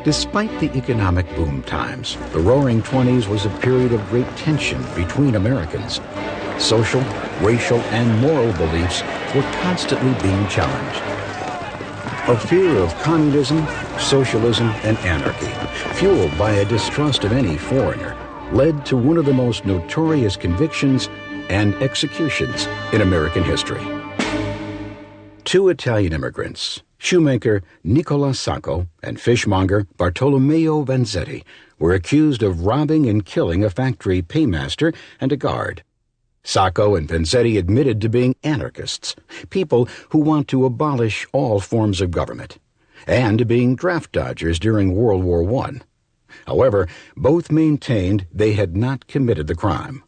Despite the economic boom times, the Roaring '20s was a period of great tension between Americans. Social, racial, and moral beliefs were constantly being challenged. A fear of communism, socialism, and anarchy, fueled by a distrust of any foreigner, led to one of the most notorious convictions and executions in American history. Two Italian immigrants, shoemaker Nicola Sacco and fishmonger Bartolomeo Vanzetti, were accused of robbing and killing a factory paymaster and a guard. Sacco and Vanzetti admitted to being anarchists, people who want to abolish all forms of government, and to being draft dodgers during World War I. However, both maintained they had not committed the crime.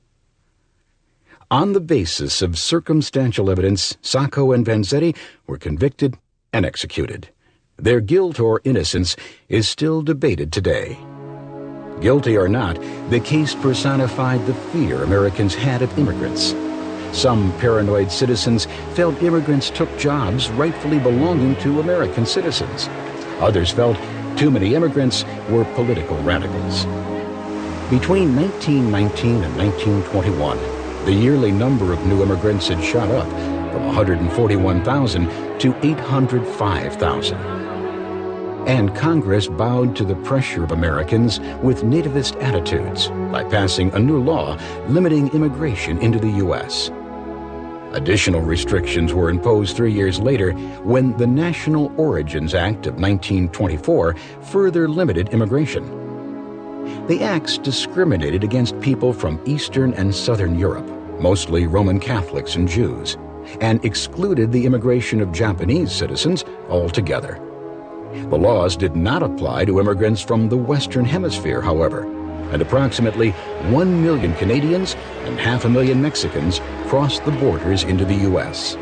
On the basis of circumstantial evidence, Sacco and Vanzetti were convicted and executed. Their guilt or innocence is still debated today. Guilty or not, the case personified the fear Americans had of immigrants. Some paranoid citizens felt immigrants took jobs rightfully belonging to American citizens. Others felt too many immigrants were political radicals. Between 1919 and 1921, the yearly number of new immigrants had shot up from 141,000 to 805,000. And Congress bowed to the pressure of Americans with nativist attitudes by passing a new law limiting immigration into the U.S. Additional restrictions were imposed 3 years later when the National Origins Act of 1924 further limited immigration. The acts discriminated against people from Eastern and Southern Europe, mostly Roman Catholics and Jews, and excluded the immigration of Japanese citizens altogether. The laws did not apply to immigrants from the Western Hemisphere, however, and approximately 1 million Canadians and 500,000 Mexicans crossed the borders into the U.S.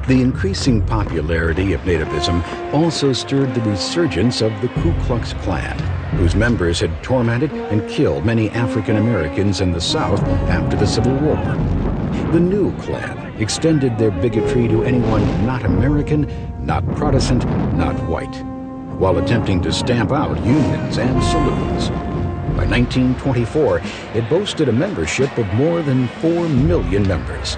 The increasing popularity of nativism also stirred the resurgence of the Ku Klux Klan, whose members had tormented and killed many African Americans in the South after the Civil War. The new Klan extended their bigotry to anyone not American, not Protestant, not white, while attempting to stamp out unions and saloons. By 1924, it boasted a membership of more than 4 million members.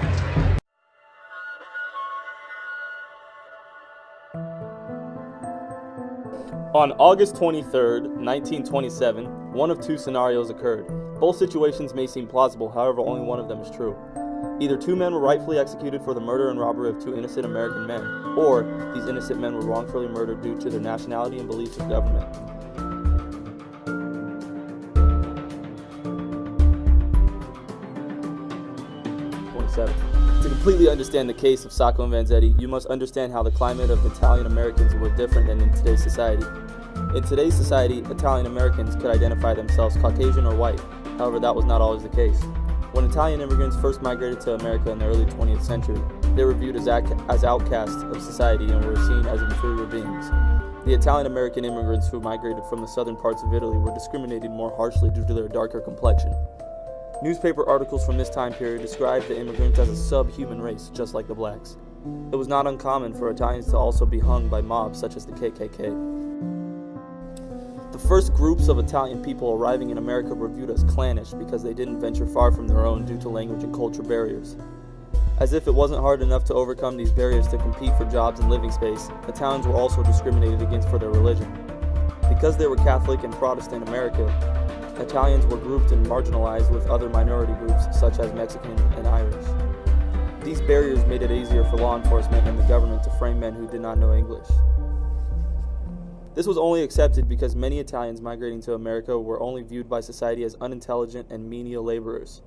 On August 23, 1927, one of two scenarios occurred. Both situations may seem plausible, however, only one of them is true. Either two men were rightfully executed for the murder and robbery of two innocent American men, or these innocent men were wrongfully murdered due to their nationality and beliefs of government. To completely understand the case of Sacco and Vanzetti, you must understand how the climate of Italian Americans were different than in today's society. In today's society, Italian Americans could identify themselves Caucasian or white. However, that was not always the case. When Italian immigrants first migrated to America in the early 20th century, they were viewed as outcasts of society and were seen as inferior beings. The Italian American immigrants who migrated from the southern parts of Italy were discriminated more harshly due to their darker complexion. Newspaper articles from this time period described the immigrants as a subhuman race, just like the blacks. It was not uncommon for Italians to also be hung by mobs such as the KKK. The first groups of Italian people arriving in America were viewed as clannish because they didn't venture far from their own due to language and culture barriers. As if it wasn't hard enough to overcome these barriers to compete for jobs and living space, Italians were also discriminated against for their religion. Because they were Catholic and Protestant in America, Italians were grouped and marginalized with other minority groups such as Mexican and Irish. These barriers made it easier for law enforcement and the government to frame men who did not know English. This was only accepted because many Italians migrating to America were only viewed by society as unintelligent and menial laborers.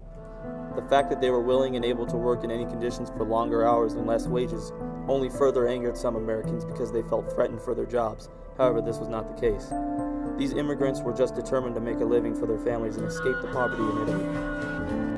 The fact that they were willing and able to work in any conditions for longer hours and less wages only further angered some Americans because they felt threatened for their jobs. However, this was not the case. These immigrants were just determined to make a living for their families and escape the poverty in Italy.